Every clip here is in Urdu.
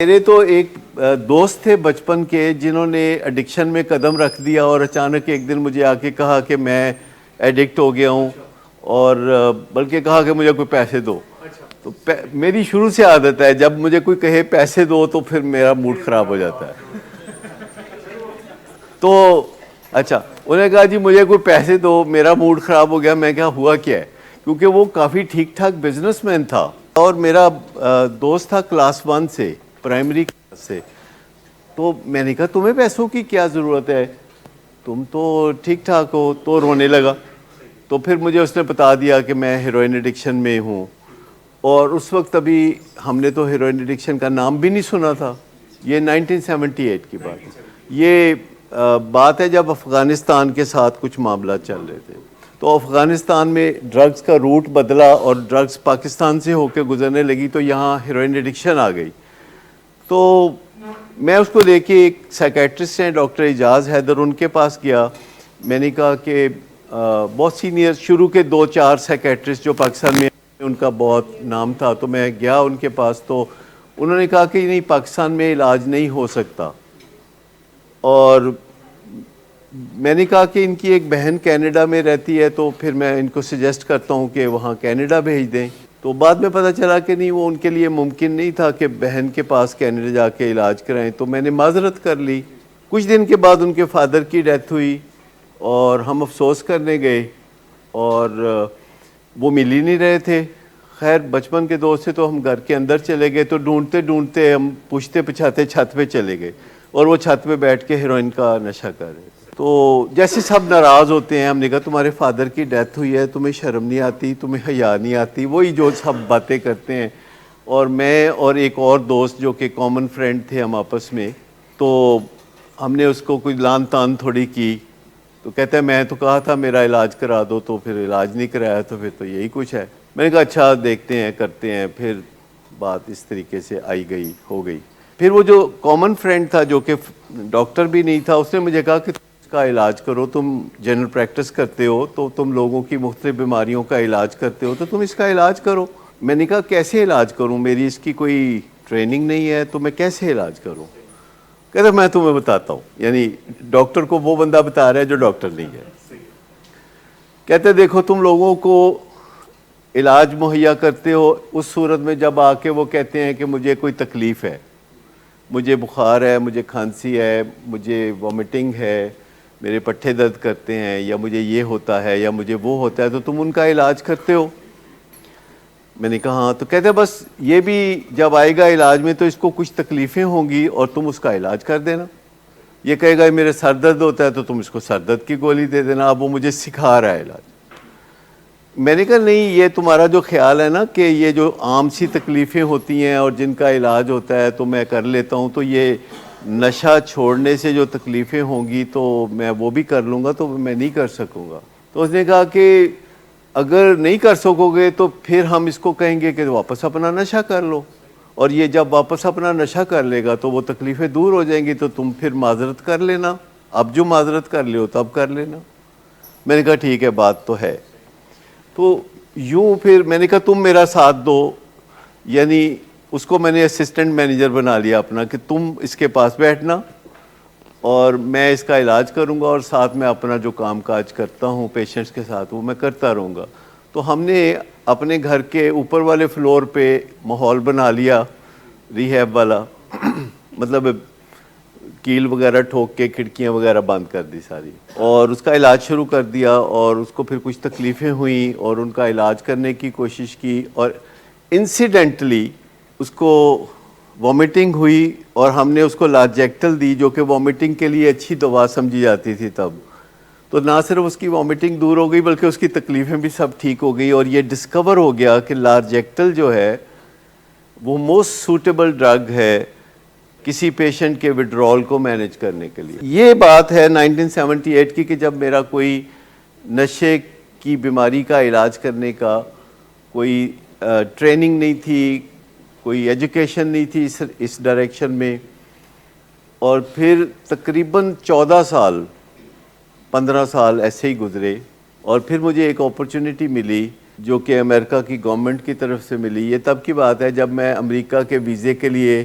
میرے تو ایک دوست تھے بچپن کے جنہوں نے ایڈکشن میں قدم رکھ دیا اور اچانک ایک دن مجھے آ کے کہا کہ میں ایڈکٹ ہو گیا ہوں اور بلکہ کہا کہ مجھے کوئی پیسے دو. تو میری شروع سے عادت ہے جب مجھے کوئی کہے پیسے دو تو پھر میرا موڈ خراب ہو جاتا ہے. تو اچھا انہوں نے کہا جی مجھے کوئی پیسے دو, میرا موڈ خراب ہو گیا. میں کہا ہوا کیا ہے, کیونکہ وہ کافی ٹھیک ٹھاک بزنس مین تھا اور میرا دوست تھا کلاس 1 سے, پرائمری کلاس سے. تو میں نے کہا تمہیں پیسوں کی کیا ضرورت ہے, تم تو ٹھیک ٹھاک ہو. تو رونے لگا. تو پھر مجھے اس نے بتا دیا کہ میں ہیروئن ایڈکشن میں ہوں, اور اس وقت ابھی ہم نے تو ہیروئن ایڈکشن کا نام بھی نہیں سنا تھا. یہ 1978 کی بات ہے. یہ بات ہے جب افغانستان کے ساتھ کچھ معاملات چل رہے تھے. تو افغانستان میں ڈرگز کا روٹ بدلا اور ڈرگز پاکستان سے ہو کے گزرنے لگی, تو یہاں ہیروئن ایڈکشن آ گئی. تو میں اس کو لے کے ایک سائیکیٹرسٹ ہیں ڈاکٹر اعجاز حیدر, ان کے پاس گیا. میں نے کہا کہ بہت سینئر شروع کے 2-4 سائیکیٹرسٹ جو پاکستان میں ان کا بہت نام تھا, تو میں گیا ان کے پاس. تو انہوں نے کہا کہ نہیں, پاکستان میں علاج نہیں ہو سکتا. اور میں نے کہا کہ ان کی ایک بہن کینیڈا میں رہتی ہے, تو پھر میں ان کو سجیسٹ کرتا ہوں کہ وہاں کینیڈا بھیج دیں. تو بعد میں پتہ چلا کہ نہیں, وہ ان کے لیے ممکن نہیں تھا کہ بہن کے پاس کینیڈا جا کے علاج کرائیں. تو میں نے معذرت کر لی. کچھ دن کے بعد ان کے فادر کی ڈیتھ ہوئی اور ہم افسوس کرنے گئے اور وہ مل ہی نہیں رہے تھے. خیر بچپن کے دوست سے تو ہم گھر کے اندر چلے گئے, تو ڈھونڈتے ڈھونڈتے ہم پوچھتے پچھاتے چھت پہ چلے گئے, اور وہ چھت پہ بیٹھ کے ہیروئن کا نشہ کر رہے تھے. تو جیسے سب ناراض ہوتے ہیں, ہم نے کہا تمہارے فادر کی ڈیتھ ہوئی ہے, تمہیں شرم نہیں آتی, تمہیں حیا نہیں آتی, وہی جو سب باتیں کرتے ہیں. اور میں اور ایک اور دوست جو کہ کامن فرینڈ تھے ہم آپس میں, تو ہم نے اس کو کوئی لان تان تھوڑی کی. تو کہتے ہیں میں تو کہا تھا میرا علاج کرا دو, تو پھر علاج نہیں کرایا, تو پھر تو یہی کچھ ہے. میں نے کہا اچھا دیکھتے ہیں کرتے ہیں. پھر بات اس طریقے سے آئی گئی ہو گئی. پھر وہ جو کامن فرینڈ تھا جو کہ ڈاکٹر بھی نہیں تھا, اس نے مجھے کہا کہ اس کا علاج کرو, تم جنرل پریکٹس کرتے ہو تو تم لوگوں کی مختلف بیماریوں کا علاج کرتے ہو, تو تم اس کا علاج کرو. میں نے کہا کیسے علاج کروں, میری اس کی کوئی ٹریننگ نہیں ہے, تو میں کیسے علاج کروں. کہتا میں تمہیں بتاتا ہوں. یعنی ڈاکٹر کو وہ بندہ بتا رہا ہے جو ڈاکٹر نہیں ہے. کہتے دیکھو تم لوگوں کو علاج مہیا کرتے ہو اس صورت میں جب آ کے وہ کہتے ہیں کہ مجھے کوئی تکلیف ہے, مجھے بخار ہے, مجھے کھانسی ہے, مجھے وامٹنگ ہے, میرے پٹھے درد کرتے ہیں, یا مجھے یہ ہوتا ہے یا مجھے وہ ہوتا ہے, تو تم ان کا علاج کرتے ہو. میں نے کہا ہاں. تو کہتے ہیں بس یہ بھی جب آئے گا علاج میں تو اس کو کچھ تکلیفیں ہوں گی اور تم اس کا علاج کر دینا. یہ کہے گا میرے سر درد ہوتا ہے تو تم اس کو سر درد کی گولی دے دینا. اب وہ مجھے سکھا رہا ہے علاج. میں نے کہا نہیں, یہ تمہارا جو خیال ہے نا کہ یہ جو عام سی تکلیفیں ہوتی ہیں اور جن کا علاج ہوتا ہے تو میں کر لیتا ہوں, تو یہ نشہ چھوڑنے سے جو تکلیفیں ہوں گی تو میں وہ بھی کر لوں گا, تو میں نہیں کر سکوں گا. تو اس نے کہا کہ اگر نہیں کر سکو گے تو پھر ہم اس کو کہیں گے کہ واپس اپنا نشہ کر لو, اور یہ جب واپس اپنا نشہ کر لے گا تو وہ تکلیفیں دور ہو جائیں گی, تو تم پھر معذرت کر لینا, اب جو معذرت کر لے ہو تب کر لینا. میں نے کہا ٹھیک ہے بات تو ہے. تو یوں پھر میں نے کہا تم میرا ساتھ دو. یعنی اس کو میں نے اسسٹنٹ مینیجر بنا لیا اپنا کہ تم اس کے پاس بیٹھنا اور میں اس کا علاج کروں گا, اور ساتھ میں اپنا جو کام کاج کرتا ہوں پیشنٹس کے ساتھ وہ میں کرتا رہوں گا. تو ہم نے اپنے گھر کے اوپر والے فلور پہ ماحول بنا لیا ریہیب والا, مطلب کیل وغیرہ ٹھوک کے کھڑکیاں وغیرہ بند کر دی ساری, اور اس کا علاج شروع کر دیا. اور اس کو پھر کچھ تکلیفیں ہوئیں اور ان کا علاج کرنے کی کوشش کی, اور انسیڈنٹلی اس کو وامٹنگ ہوئی, اور ہم نے اس کو لاجیکٹل دی جو کہ وامٹنگ کے لیے اچھی دوا سمجھی جاتی تھی تب. تو نہ صرف اس کی وامٹنگ دور ہو گئی بلکہ اس کی تکلیفیں بھی سب ٹھیک ہو گئی, اور یہ ڈسکور ہو گیا کہ لاجیکٹل جو ہے وہ موسٹ سوٹیبل ڈرگ ہے کسی پیشنٹ کے وڈرال کو مینیج کرنے کے لیے. یہ بات ہے 1978 کی کہ جب میرا کوئی نشے کی بیماری کا علاج کرنے کا کوئی ٹریننگ نہیں تھی, کوئی ایجوکیشن نہیں تھی اس ڈائریکشن میں. اور پھر تقریباً 15 سال ایسے ہی گزرے, اور پھر مجھے ایک اپرچونٹی ملی جو کہ امریکہ کی گورنمنٹ کی طرف سے ملی. یہ تب کی بات ہے جب میں امریکہ کے ویزے کے لیے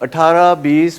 18, 20,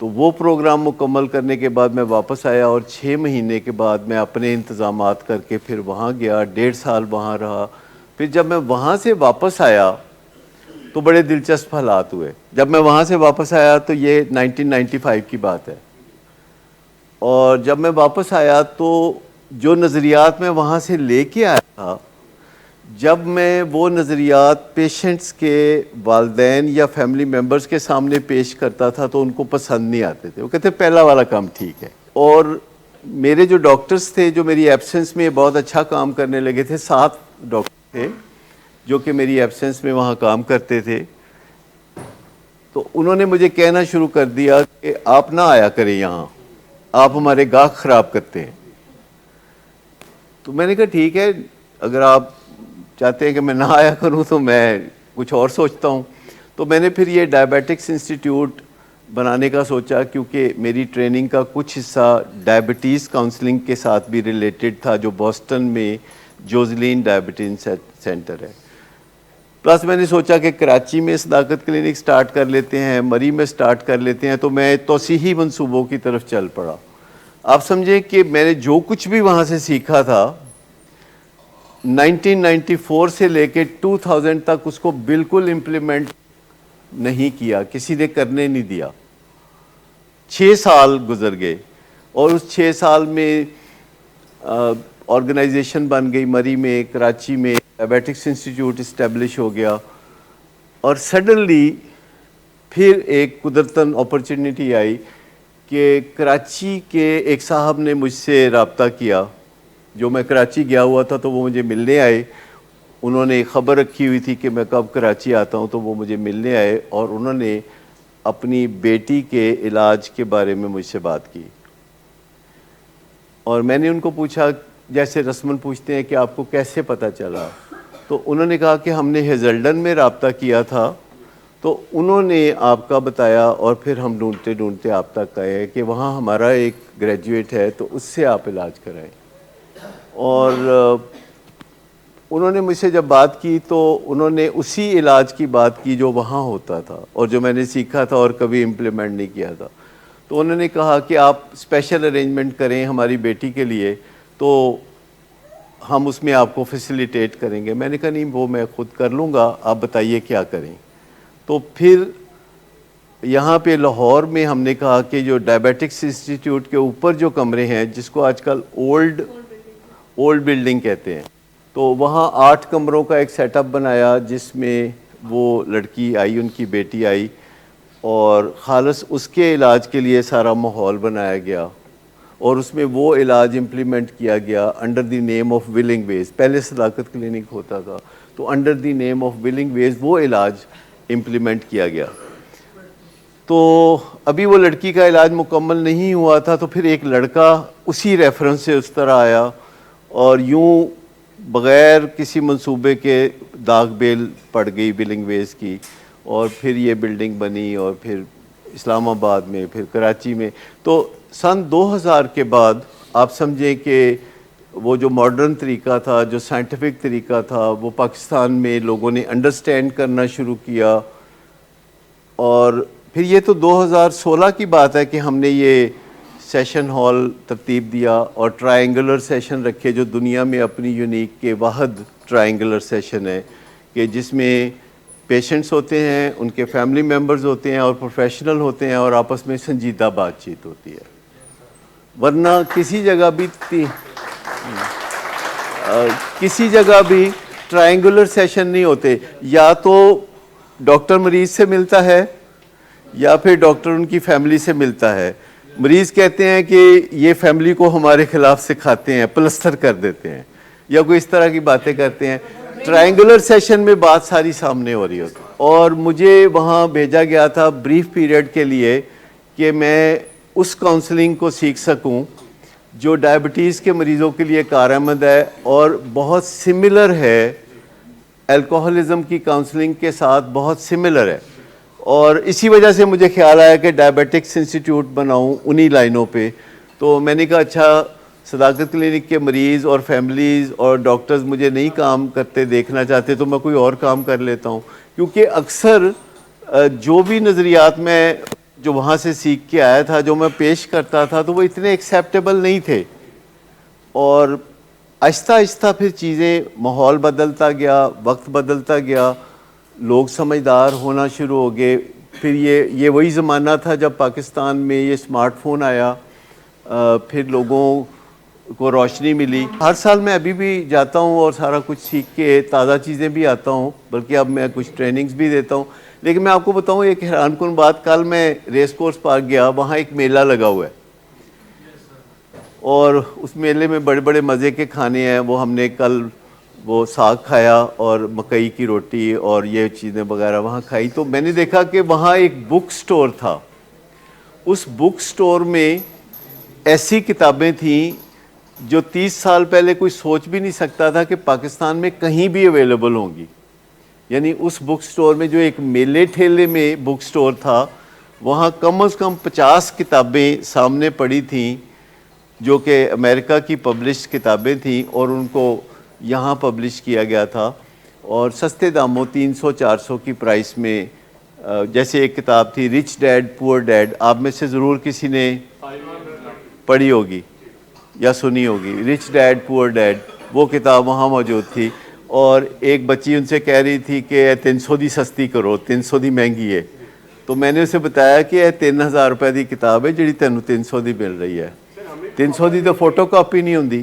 تو وہ پروگرام مکمل کرنے کے بعد میں واپس آیا اور 6 مہینے کے بعد میں اپنے انتظامات کر کے پھر وہاں گیا، 1.5 سال وہاں رہا. پھر جب میں وہاں سے واپس آیا تو بڑے دلچسپ حالات ہوئے. جب میں وہاں سے واپس آیا تو یہ 1995 کی بات ہے، اور جب میں واپس آیا تو جو نظریات میں وہاں سے لے کے آیا تھا، جب میں وہ نظریات پیشنٹس کے والدین یا فیملی ممبرز کے سامنے پیش کرتا تھا تو ان کو پسند نہیں آتے تھے. وہ کہتے پہلا والا کام ٹھیک ہے. اور میرے جو ڈاکٹرز تھے جو میری ایبسنس میں بہت اچھا کام کرنے لگے تھے، 7 ڈاکٹر تھے جو کہ میری ایبسنس میں وہاں کام کرتے تھے، تو انہوں نے مجھے کہنا شروع کر دیا کہ آپ نہ آیا کریں یہاں، آپ ہمارے گاہک خراب کرتے ہیں. تو میں نے کہا ٹھیک ہے، اگر آپ چاہتے ہیں کہ میں نہ آیا کروں تو میں کچھ اور سوچتا ہوں. تو میں نے پھر یہ ڈائبیٹکس انسٹیٹیوٹ بنانے کا سوچا، کیونکہ میری ٹریننگ کا کچھ حصہ ڈائبٹیز کاؤنسلنگ کے ساتھ بھی ریلیٹڈ تھا، جو بوسٹن میں جوزلین ڈائبٹیز سینٹر ہے. پلس میں نے سوچا کہ کراچی میں صداقت کلینک سٹارٹ کر لیتے ہیں، مری میں سٹارٹ کر لیتے ہیں. تو میں توسیعی منصوبوں کی طرف چل پڑا. آپ سمجھیں کہ میں نے جو کچھ بھی وہاں سے سیکھا تھا 1994 سے لے کے 2000 تک اس کو بالکل امپلیمنٹ نہیں کیا، کسی نے کرنے نہیں دیا. 6 سال گزر گئے اور اس 6 سال میں آرگنائزیشن بن گئی مری میں، کراچی میں ڈائبیٹکس انسٹیٹیوٹ اسٹیبلش ہو گیا. اور سڈنلی پھر ایک قدرتاً اپرچونٹی آئی کہ کراچی کے ایک صاحب نے مجھ سے رابطہ کیا. جو میں کراچی گیا ہوا تھا تو وہ مجھے ملنے آئے. انہوں نے خبر رکھی ہوئی تھی کہ میں کب کراچی آتا ہوں، تو وہ مجھے ملنے آئے اور انہوں نے اپنی بیٹی کے علاج کے بارے میں مجھ سے بات کی. اور میں نے ان کو پوچھا، جیسے رسماً پوچھتے ہیں کہ آپ کو کیسے پتہ چلا، تو انہوں نے کہا کہ ہم نے ہیزلڈن میں رابطہ کیا تھا تو انہوں نے آپ کا بتایا، اور پھر ہم ڈھونڈتے ڈھونڈتے آپ تک آئے کہ وہاں ہمارا ایک گریجویٹ ہے تو اس سے آپ علاج کرائیں. اور انہوں نے مجھ سے جب بات کی تو انہوں نے اسی علاج کی بات کی جو وہاں ہوتا تھا اور جو میں نے سیکھا تھا اور کبھی امپلیمنٹ نہیں کیا تھا. تو انہوں نے کہا کہ آپ اسپیشل ارینجمنٹ کریں ہماری بیٹی کے لیے تو ہم اس میں آپ کو فیسیلیٹیٹ کریں گے. میں نے کہا نہیں، وہ میں خود کر لوں گا، آپ بتائیے کیا کریں. تو پھر یہاں پہ لاہور میں ہم نے کہا کہ جو ڈائبیٹکس انسٹیٹیوٹ کے اوپر جو کمرے ہیں، جس کو آج کل اولڈ بلڈنگ کہتے ہیں، تو وہاں 8 کمروں کا ایک سیٹ اپ بنایا جس میں وہ لڑکی آئی، ان کی بیٹی آئی، اور خالص اس کے علاج کے لیے سارا ماحول بنایا گیا اور اس میں وہ علاج امپلیمنٹ کیا گیا انڈر دی نیم آف ولنگ ویز. پہلے صداقت کلینک ہوتا تھا تو انڈر دی نیم آف ولنگ ویز وہ علاج امپلیمنٹ کیا گیا. تو ابھی وہ لڑکی کا علاج مکمل نہیں ہوا تھا تو پھر ایک لڑکا اسی ریفرنس سے اس طرح آیا اور یوں بغیر کسی منصوبے کے داغ بیل پڑ گئی ولنگ ویز کی، اور پھر یہ بلڈنگ بنی اور پھر اسلام آباد میں، پھر کراچی میں. تو سن 2000 کے بعد آپ سمجھیں کہ وہ جو ماڈرن طریقہ تھا، جو سائنٹیفک طریقہ تھا، وہ پاکستان میں لوگوں نے انڈرسٹینڈ کرنا شروع کیا. اور پھر یہ تو 2016 کی بات ہے کہ ہم نے یہ سیشن ہال ترتیب دیا اور ٹرائنگولر سیشن رکھے، جو دنیا میں اپنی یونیک کے واحد ٹرائنگولر سیشن ہے کہ جس میں پیشنٹس ہوتے ہیں، ان کے فیملی ممبرز ہوتے ہیں اور پروفیشنل ہوتے ہیں اور آپس میں سنجیدہ بات چیت ہوتی ہے. ورنہ کسی جگہ بھی ٹرائنگولر سیشن نہیں ہوتے. یا تو ڈاکٹر مریض سے ملتا ہے یا پھر ڈاکٹر ان کی فیملی سے ملتا ہے. مریض کہتے ہیں کہ یہ فیملی کو ہمارے خلاف سکھاتے ہیں، پلستر کر دیتے ہیں یا کوئی اس طرح کی باتیں کرتے ہیں. ٹرائنگولر سیشن میں بات ساری سامنے ہو رہی ہوتی. اور مجھے وہاں بھیجا گیا تھا بریف پیریڈ کے لیے کہ میں اس کاؤنسلنگ کو سیکھ سکوں جو ڈائبٹیز کے مریضوں کے لیے کارآمد ہے اور بہت سملر ہے، الکوہلزم کی کاؤنسلنگ کے ساتھ بہت سملر ہے. اور اسی وجہ سے مجھے خیال آیا کہ ڈائبیٹکس انسٹیٹیوٹ بناؤں انہی لائنوں پہ. تو میں نے کہا اچھا، صداقت کلینک کے مریض اور فیملیز اور ڈاکٹرز مجھے نہیں کام کرتے دیکھنا چاہتے تو میں کوئی اور کام کر لیتا ہوں. کیونکہ اکثر جو بھی نظریات میں جو وہاں سے سیکھ کے آیا تھا جو میں پیش کرتا تھا تو وہ اتنے ایکسیپٹیبل نہیں تھے، اور آہستہ آہستہ پھر چیزیں، ماحول بدلتا گیا، وقت بدلتا گیا، لوگ سمجھدار ہونا شروع ہو گئے. پھر یہ وہی زمانہ تھا جب پاکستان میں یہ اسمارٹ فون آیا، پھر لوگوں کو روشنی ملی. ہر سال میں ابھی بھی جاتا ہوں اور سارا کچھ سیکھ کے تازہ چیزیں بھی آتا ہوں، بلکہ اب میں کچھ ٹریننگز بھی دیتا ہوں. لیکن میں آپ کو بتاؤں ایک حیران کن بات، کل میں ریس کورس پارک گیا، وہاں ایک میلہ لگا ہوا ہے، اور اس میلے میں بڑے بڑے مزے کے کھانے ہیں. وہ ہم نے کل وہ ساگ کھایا اور مکئی کی روٹی اور یہ چیزیں وغیرہ وہاں کھائی. تو میں نے دیکھا کہ وہاں ایک بک سٹور تھا. اس بک سٹور میں ایسی کتابیں تھیں جو 30 سال پہلے کوئی سوچ بھی نہیں سکتا تھا کہ پاکستان میں کہیں بھی اویلیبل ہوں گی. یعنی اس بک سٹور میں، جو ایک میلے ٹھیلے میں بک سٹور تھا، وہاں کم از کم 50 کتابیں سامنے پڑی تھیں جو کہ امریکہ کی پبلش کتابیں تھیں، اور ان کو یہاں پبلش کیا گیا تھا، اور سستے داموں 300-400 کی پرائس میں. جیسے ایک کتاب تھی رچ ڈیڈ پور ڈیڈ، آپ میں سے ضرور کسی نے پڑھی ہوگی یا سنی ہوگی. رچ ڈیڈ پور ڈیڈ، وہ کتاب وہاں موجود تھی. اور ایک بچی ان سے کہہ رہی تھی کہ 300 دی سستی کرو، 300 دی مہنگی ہے. تو میں نے اسے بتایا کہ یہ 3000 روپے دی کتاب ہے جڑی تینوں 300 دی مل رہی ہے. 300 دی تو فوٹو کاپی نہیں ہوندی.